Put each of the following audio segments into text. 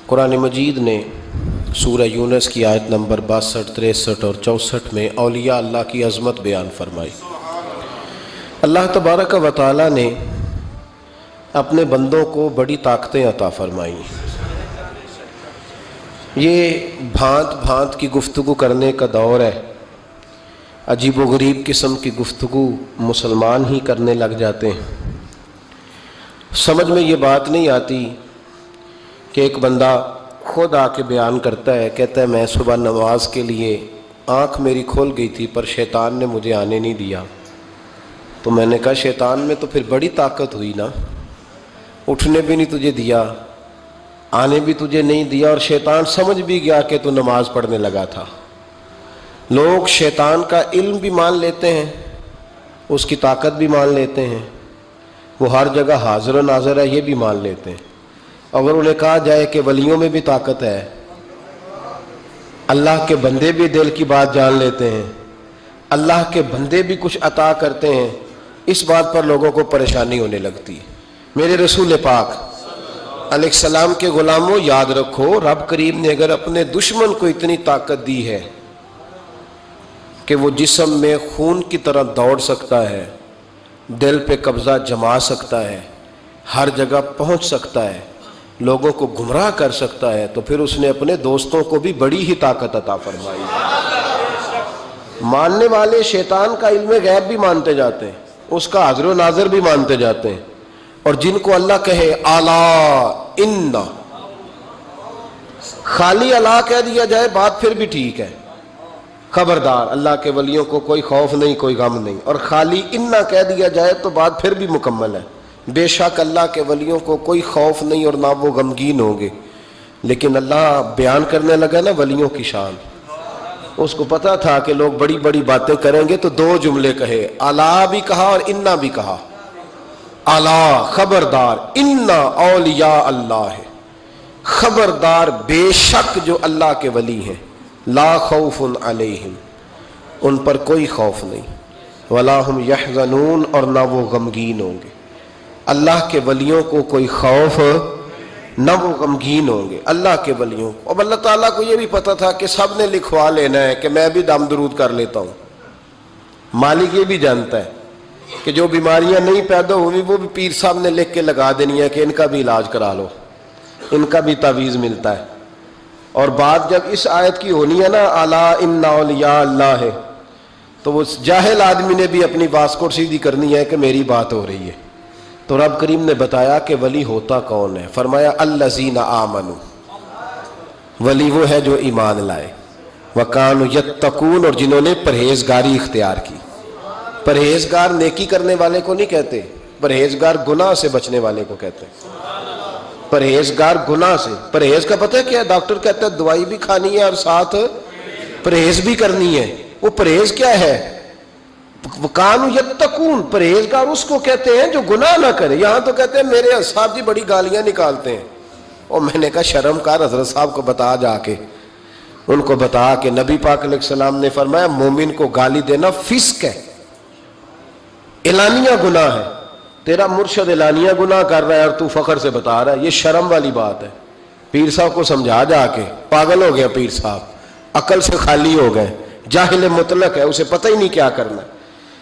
قرآن مجید نے سورہ یونس کی آیت نمبر 62، 63 اور 64 میں اولیاء اللہ کی عظمت بیان فرمائی۔ اللہ تبارک و تعالی نے اپنے بندوں کو بڑی طاقتیں عطا فرمائیں۔ یہ بھانت بھانت کی گفتگو کرنے کا دور ہے، عجیب و غریب قسم کی گفتگو مسلمان ہی کرنے لگ جاتے ہیں۔ سمجھ میں یہ بات نہیں آتی کہ ایک بندہ خود آ کے بیان کرتا ہے، کہتا ہے میں صبح نماز کے لیے آنکھ میری کھول گئی تھی پر شیطان نے مجھے آنے نہیں دیا۔ تو میں نے کہا شیطان میں تو پھر بڑی طاقت ہوئی نا، اٹھنے بھی نہیں تجھے دیا، آنے بھی تجھے نہیں دیا، اور شیطان سمجھ بھی گیا کہ تو نماز پڑھنے لگا تھا۔ لوگ شیطان کا علم بھی مان لیتے ہیں، اس کی طاقت بھی مان لیتے ہیں، وہ ہر جگہ حاضر و ناظر ہے یہ بھی مان لیتے ہیں۔ اگر انہیں کہا جائے کہ ولیوں میں بھی طاقت ہے، اللہ کے بندے بھی دل کی بات جان لیتے ہیں، اللہ کے بندے بھی کچھ عطا کرتے ہیں، اس بات پر لوگوں کو پریشانی ہونے لگتی ہے۔ میرے رسول پاک علیہ السلام کے غلاموں یاد رکھو، رب کریم نے اگر اپنے دشمن کو اتنی طاقت دی ہے کہ وہ جسم میں خون کی طرح دوڑ سکتا ہے، دل پہ قبضہ جما سکتا ہے، ہر جگہ پہنچ سکتا ہے، لوگوں کو گمراہ کر سکتا ہے، تو پھر اس نے اپنے دوستوں کو بھی بڑی ہی طاقت عطا فرمائی ہے۔ ماننے والے شیطان کا علم غیب بھی مانتے جاتے ہیں، اس کا حاضر و ناظر بھی مانتے جاتے ہیں، اور جن کو اللہ کہے الا ان، خالی اللہ کہہ دیا جائے بات پھر بھی ٹھیک ہے، خبردار اللہ کے ولیوں کو کوئی خوف نہیں کوئی غم نہیں، اور خالی انا کہہ دیا جائے تو بات پھر بھی مکمل ہے۔ بے شک اللہ کے ولیوں کو کوئی خوف نہیں اور نہ وہ غمگین ہوں گے، لیکن اللہ بیان کرنے لگا نا ولیوں کی شان، اس کو پتا تھا کہ لوگ بڑی بڑی باتیں کریں گے تو دو جملے کہے، الا بھی کہا اور انا بھی کہا۔ الا خبردار، انا اولیاء اللہ ہے، خبردار بے شک جو اللہ کے ولی ہیں، لا خوف علیہم، ان پر کوئی خوف نہیں، ولا ہم یحزنون، اور نہ وہ غمگین ہوں گے۔ اللہ کے ولیوں کو کوئی خوف نہ وہ غمگین ہوں گے، اللہ کے ولیوں کو۔ اب اللہ تعالیٰ کو یہ بھی پتا تھا کہ سب نے لکھوا لینا ہے کہ میں بھی دم درود کر لیتا ہوں، مالک یہ بھی جانتا ہے کہ جو بیماریاں نہیں پیدا ہوئی وہ بھی پیر صاحب نے لکھ کے لگا دینی ہے کہ ان کا بھی علاج کرا لو، ان کا بھی تعویذ ملتا ہے۔ اور بات جب اس آیت کی ہونی ہے نا الا ان اولیاء اللہ ہے، تو وہ جاہل آدمی نے بھی اپنی باسکٹ سیدھی کرنی ہے کہ میری بات ہو رہی ہے۔ تو رب کریم نے بتایا کہ ولی ہوتا کون ہے، فرمایا الذین آمنوا، ولی وہ ہے جو ایمان لائے، وکانوا یتقون، اور جنہوں نے پرہیزگاری اختیار کی۔ پرہیزگار نیکی کرنے والے کو نہیں کہتے، پرہیزگار گناہ سے بچنے والے کو کہتے ہیں۔ پرہیزگار گناہ سے، پرہیز کا پتہ ہے کیا ہے؟ ڈاکٹر کہتا ہے دوائی بھی کھانی ہے اور ساتھ پرہیز بھی کرنی ہے۔ وہ پرہیز کیا ہے؟ وَكَانُوا يَتَّقُونَ، پرہیزگار اس کو کہتے ہیں جو گناہ نہ کرے۔ یہاں تو کہتے ہیں میرے صاحب جی بڑی گالیاں نکالتے ہیں، اور میں نے کہا شرم کار، حضرت صاحب کو بتا جا کے، ان کو بتا کہ نبی پاک علیہ السلام نے فرمایا مومن کو گالی دینا فسق ہے، اعلانیہ گناہ ہے۔ تیرا مرشد اعلانیہ گناہ کر رہا ہے اور تو فخر سے بتا رہا ہے، یہ شرم والی بات ہے۔ پیر صاحب کو سمجھا جا کے، پاگل ہو گیا پیر صاحب، عقل سے خالی ہو گئے، جاہل مطلق ہے، اسے پتہ ہی نہیں کیا کرنا ہے۔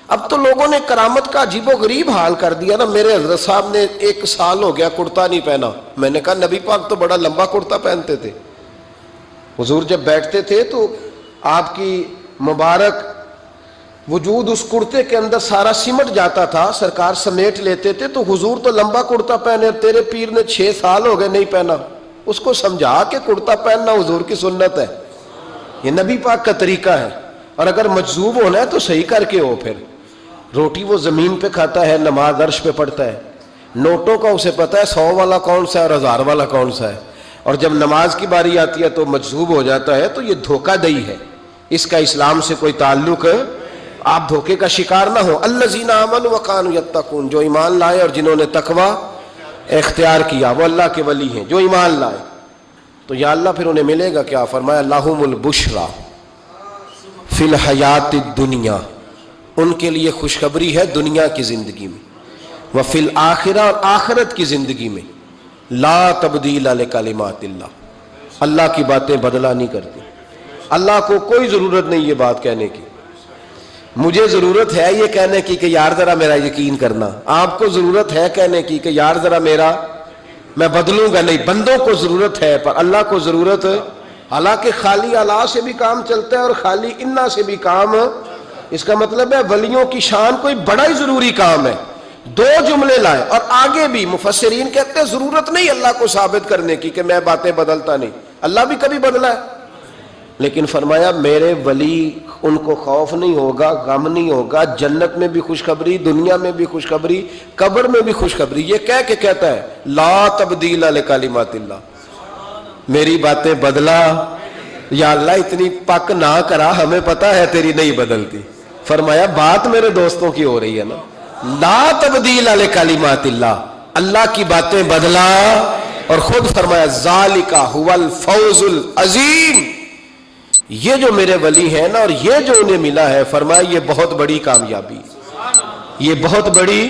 اب تو لوگوں نے کرامت کا عجیب و غریب حال کر دیا نا۔ میرے حضرت صاحب نے 1 سال ہو گیا کرتا نہیں پہنا، میں نے کہا نبی پاک تو بڑا لمبا کرتا پہنتے تھے، حضور جب بیٹھتے تھے تو آپ کی مبارک وجود اس کرتے کے اندر سارا سمٹ جاتا تھا، سرکار سمیٹ لیتے تھے، تو حضور تو لمبا کرتا پہنے، تیرے پیر نے 6 سال ہو گئے نہیں پہنا۔ اس کو سمجھا کہ کرتا پہننا حضور کی سنت ہے، یہ نبی پاک کا طریقہ ہے، اور اگر مجذوب ہونا ہے تو صحیح کر کے ہو۔ پھر روٹی وہ زمین پہ کھاتا ہے، نماز عرش پہ پڑھتا ہے، نوٹوں کا اسے پتہ ہے 100 والا کون سا ہے اور 1000 والا کون سا ہے، اور جب نماز کی باری آتی ہے تو مجذوب ہو جاتا ہے۔ تو یہ دھوکہ دہی ہے، اس کا اسلام سے کوئی تعلق ہے، آپ دھوکے کا شکار نہ ہو۔ الذین آمنوا وکانوا یتقون، جو ایمان لائے اور جنہوں نے تقوی اختیار کیا وہ اللہ کے ولی ہیں، جو ایمان لائے۔ تو یا اللہ پھر انہیں ملے گا کیا؟ فرمایا لہم البشریٰ فی الحیات الدنیا، ان کے لیے خوشخبری ہے دنیا کی زندگی میں، وفی الآخرہ، اور آخرت کی زندگی میں، لا تبدیل لکلمات اللہ، اللہ کی باتیں بدلا نہیں کرتی. اللہ کو کوئی ضرورت نہیں یہ بات کہنے کی. مجھے ضرورت ہے یہ کہنے کی کہ یار ذرا میرا یقین کرنا. آپ کو ضرورت ہے کہنے کی کہ یار ذرا میرا میں بدلوں گا نہیں. بندوں کو ضرورت ہے پر اللہ کو ضرورت ہے. حالانکہ خالی اللہ سے بھی کام چلتا ہے اور خالی انا سے بھی کام. اس کا مطلب ہے ولیوں کی شان کوئی بڑا ہی ضروری کام ہے. دو جملے لائے اور آگے بھی مفسرین کہتے ہیں ضرورت نہیں اللہ کو ثابت کرنے کی کہ میں باتیں بدلتا نہیں. اللہ بھی کبھی بدلا ہے لیکن فرمایا میرے ولی ان کو خوف نہیں ہوگا, غم نہیں ہوگا. جنت میں بھی خوشخبری, دنیا میں بھی خوشخبری, قبر میں بھی خوشخبری. یہ کہہ کے کہتا ہے لا تبدیل لکلمات اللہ, میری باتیں بدلا. یا اللہ اتنی پک نہ کرا, ہمیں پتا ہے تیری نہیں بدلتی. فرمایا بات میرے دوستوں کی ہو رہی ہے نا. لا تبدیل لکلمات اللہ, اللہ کی باتیں بدلا. اور خود فرمایا ذالک هو الفوز العظیم, یہ جو میرے ولی ہیں نا اور یہ جو انہیں ملا ہے, فرمایا یہ بہت بڑی کامیابی, یہ بہت بڑی